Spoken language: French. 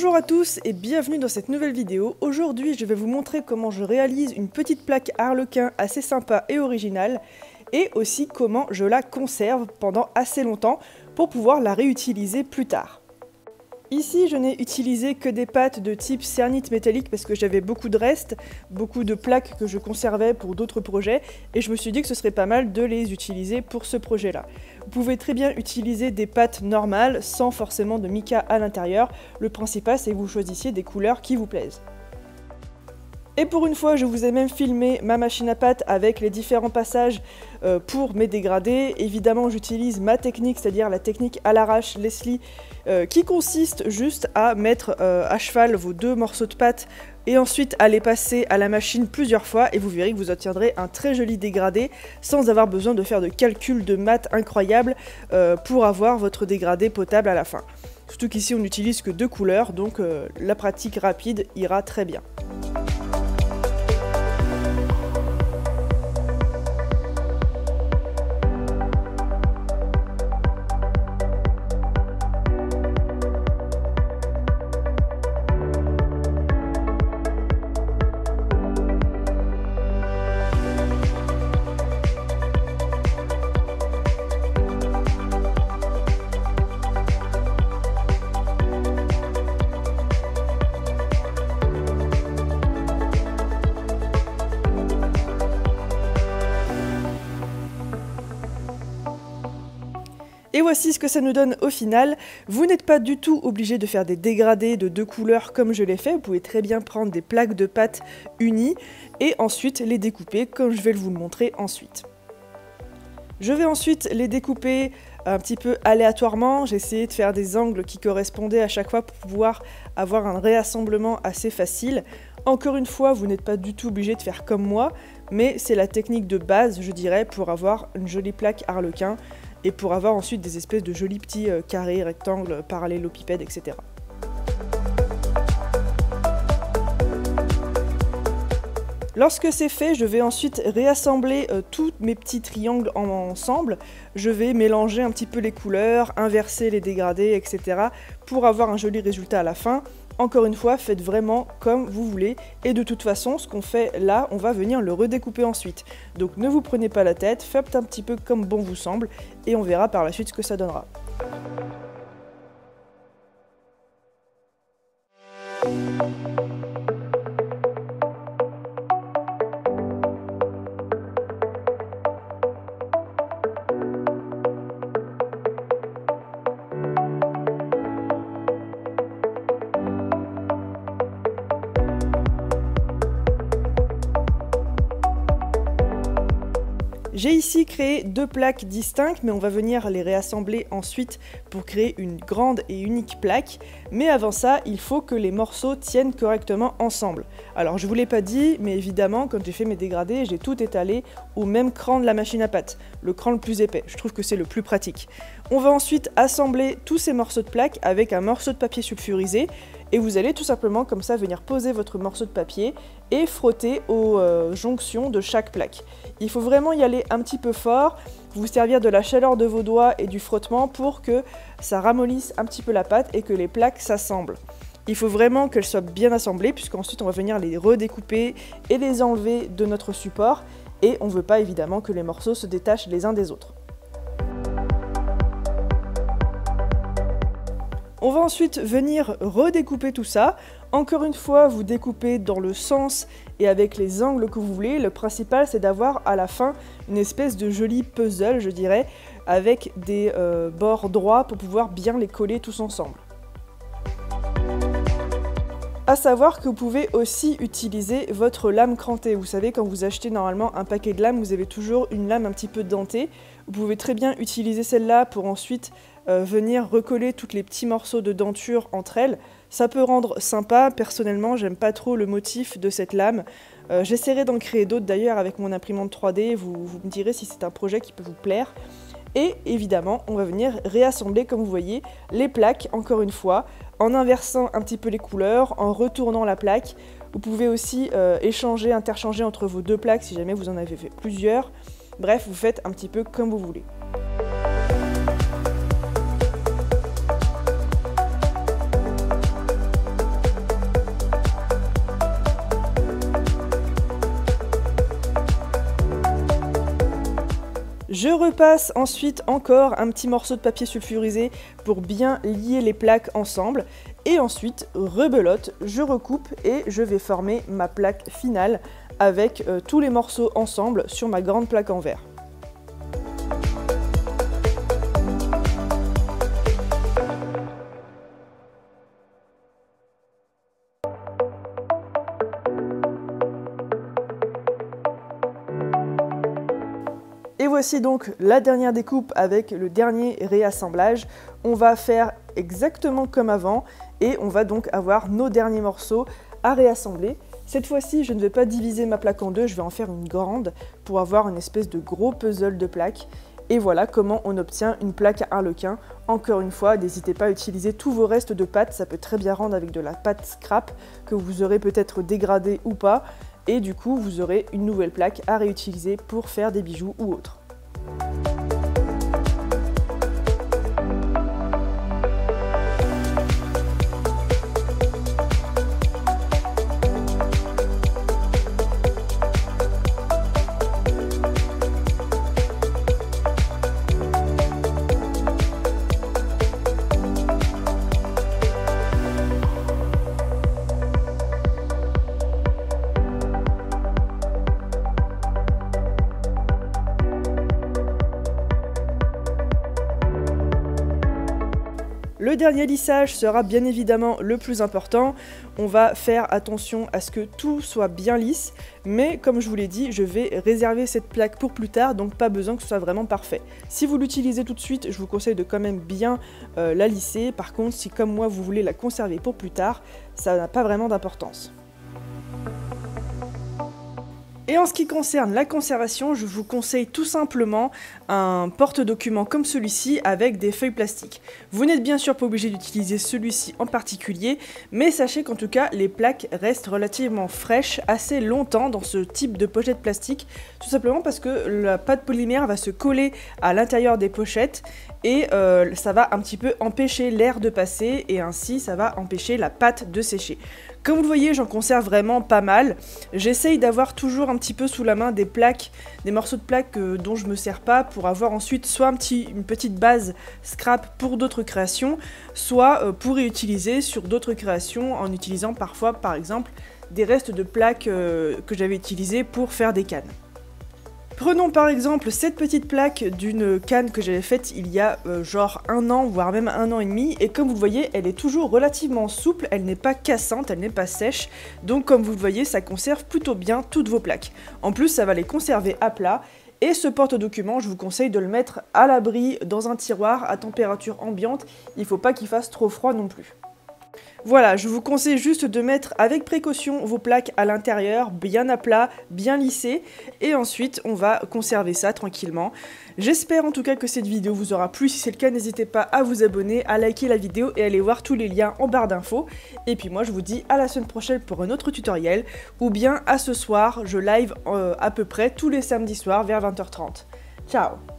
Bonjour à tous et bienvenue dans cette nouvelle vidéo. Aujourd'hui je vais vous montrer comment je réalise une petite plaque Harlequin assez sympa et originale et aussi comment je la conserve pendant assez longtemps pour pouvoir la réutiliser plus tard. Ici je n'ai utilisé que des pâtes de type cernite métallique parce que j'avais beaucoup de restes, beaucoup de plaques que je conservais pour d'autres projets et je me suis dit que ce serait pas mal de les utiliser pour ce projet là. Vous pouvez très bien utiliser des pâtes normales sans forcément de mica à l'intérieur, le principal c'est que vous choisissiez des couleurs qui vous plaisent. Et pour une fois, je vous ai même filmé ma machine à pâte avec les différents passages pour mes dégradés. Évidemment, j'utilise ma technique, c'est-à-dire la technique à l'arrache Leslie, qui consiste juste à mettre à cheval vos deux morceaux de pâte et ensuite à les passer à la machine plusieurs fois et vous verrez que vous obtiendrez un très joli dégradé sans avoir besoin de faire de calculs de maths incroyables pour avoir votre dégradé potable à la fin. Surtout qu'ici, on n'utilise que deux couleurs, donc la pratique rapide ira très bien. Et voici ce que ça nous donne au final. Vous n'êtes pas du tout obligé de faire des dégradés de deux couleurs comme je l'ai fait. Vous pouvez très bien prendre des plaques de pâte unies et ensuite les découper comme je vais vous le montrer ensuite. Je vais ensuite les découper un petit peu aléatoirement. J'ai essayé de faire des angles qui correspondaient à chaque fois pour pouvoir avoir un réassemblement assez facile. Encore une fois, vous n'êtes pas du tout obligé de faire comme moi, mais c'est la technique de base, je dirais, pour avoir une jolie plaque Harlequin et pour avoir ensuite des espèces de jolis petits carrés, rectangles, parallélopipèdes, etc. Lorsque c'est fait, je vais ensuite réassembler tous mes petits triangles ensemble. Je vais mélanger un petit peu les couleurs, inverser les dégradés, etc. pour avoir un joli résultat à la fin. Encore une fois, faites vraiment comme vous voulez. Et de toute façon, ce qu'on fait là, on va venir le redécouper ensuite. Donc ne vous prenez pas la tête, faites un petit peu comme bon vous semble. Et on verra par la suite ce que ça donnera. J'ai ici créé deux plaques distinctes, mais on va venir les réassembler ensuite pour créer une grande et unique plaque. Mais avant ça, il faut que les morceaux tiennent correctement ensemble. Alors je vous l'ai pas dit, mais évidemment, quand j'ai fait mes dégradés, j'ai tout étalé au même cran de la machine à pâte, le cran le plus épais. Je trouve que c'est le plus pratique. On va ensuite assembler tous ces morceaux de plaque avec un morceau de papier sulfurisé. Et vous allez tout simplement comme ça venir poser votre morceau de papier et frotter aux jonctions de chaque plaque. Il faut vraiment y aller un petit peu fort, vous servir de la chaleur de vos doigts et du frottement pour que ça ramollisse un petit peu la pâte et que les plaques s'assemblent. Il faut vraiment qu'elles soient bien assemblées puisqu'ensuite on va venir les redécouper et les enlever de notre support et on ne veut pas évidemment que les morceaux se détachent les uns des autres. On va ensuite venir redécouper tout ça. Encore une fois, vous découpez dans le sens et avec les angles que vous voulez. Le principal, c'est d'avoir à la fin une espèce de joli puzzle, je dirais, avec des bords droits pour pouvoir bien les coller tous ensemble. À savoir que vous pouvez aussi utiliser votre lame crantée. Vous savez, quand vous achetez normalement un paquet de lames, vous avez toujours une lame un petit peu dentée. Vous pouvez très bien utiliser celle-là pour ensuite venir recoller tous les petits morceaux de denture entre elles. Ça peut rendre sympa. Personnellement, j'aime pas trop le motif de cette lame. J'essaierai d'en créer d'autres d'ailleurs avec mon imprimante 3D. Vous me direz si c'est un projet qui peut vous plaire. Et évidemment, on va venir réassembler, comme vous voyez, les plaques, encore une fois, en inversant un petit peu les couleurs, en retournant la plaque. Vous pouvez aussi interchanger entre vos deux plaques si jamais vous en avez fait plusieurs. Bref, vous faites un petit peu comme vous voulez. Je repasse ensuite encore un petit morceau de papier sulfurisé pour bien lier les plaques ensemble. Et ensuite, rebelote, je recoupe et je vais former ma plaque finale avec tous les morceaux ensemble sur ma grande plaque en verre. Et voici donc la dernière découpe avec le dernier réassemblage. On va faire exactement comme avant et on va donc avoir nos derniers morceaux à réassembler. Cette fois-ci, je ne vais pas diviser ma plaque en deux, je vais en faire une grande pour avoir une espèce de gros puzzle de plaques. Et voilà comment on obtient une plaque à harlequin. Encore une fois, n'hésitez pas à utiliser tous vos restes de pâte, ça peut très bien rendre avec de la pâte scrap que vous aurez peut-être dégradée ou pas. Et du coup, vous aurez une nouvelle plaque à réutiliser pour faire des bijoux ou autre. Le dernier lissage sera bien évidemment le plus important. On va faire attention à ce que tout soit bien lisse, mais comme je vous l'ai dit, je vais réserver cette plaque pour plus tard, donc pas besoin que ce soit vraiment parfait. Si vous l'utilisez tout de suite, je vous conseille de quand même bien la lisser. Par contre, si comme moi vous voulez la conserver pour plus tard, ça n'a pas vraiment d'importance. Et en ce qui concerne la conservation, je vous conseille tout simplement un porte-document comme celui-ci avec des feuilles plastiques. Vous n'êtes bien sûr pas obligé d'utiliser celui-ci en particulier, mais sachez qu'en tout cas les plaques restent relativement fraîches assez longtemps dans ce type de pochette plastique, tout simplement parce que la pâte polymère va se coller à l'intérieur des pochettes et ça va un petit peu empêcher l'air de passer et ainsi ça va empêcher la pâte de sécher. Comme vous le voyez, j'en conserve vraiment pas mal. J'essaye d'avoir toujours un petit peu sous la main des plaques, des morceaux de plaques dont je me sers pas pour avoir ensuite soit une petite base scrap pour d'autres créations, soit pour réutiliser sur d'autres créations en utilisant parfois par exemple des restes de plaques que j'avais utilisées pour faire des cannes. Prenons par exemple cette petite plaque d'une canne que j'avais faite il y a genre 1 an, voire même 1 an et demi, et comme vous le voyez, elle est toujours relativement souple, elle n'est pas cassante, elle n'est pas sèche, donc comme vous le voyez, ça conserve plutôt bien toutes vos plaques. En plus, ça va les conserver à plat, et ce porte-document, je vous conseille de le mettre à l'abri dans un tiroir à température ambiante, il ne faut pas qu'il fasse trop froid non plus. Voilà, je vous conseille juste de mettre avec précaution vos plaques à l'intérieur, bien à plat, bien lissées, et ensuite on va conserver ça tranquillement. J'espère en tout cas que cette vidéo vous aura plu, si c'est le cas n'hésitez pas à vous abonner, à liker la vidéo et à aller voir tous les liens en barre d'infos. Et puis moi je vous dis à la semaine prochaine pour un autre tutoriel, ou bien à ce soir, je live à peu près tous les samedis soirs vers 20h30. Ciao!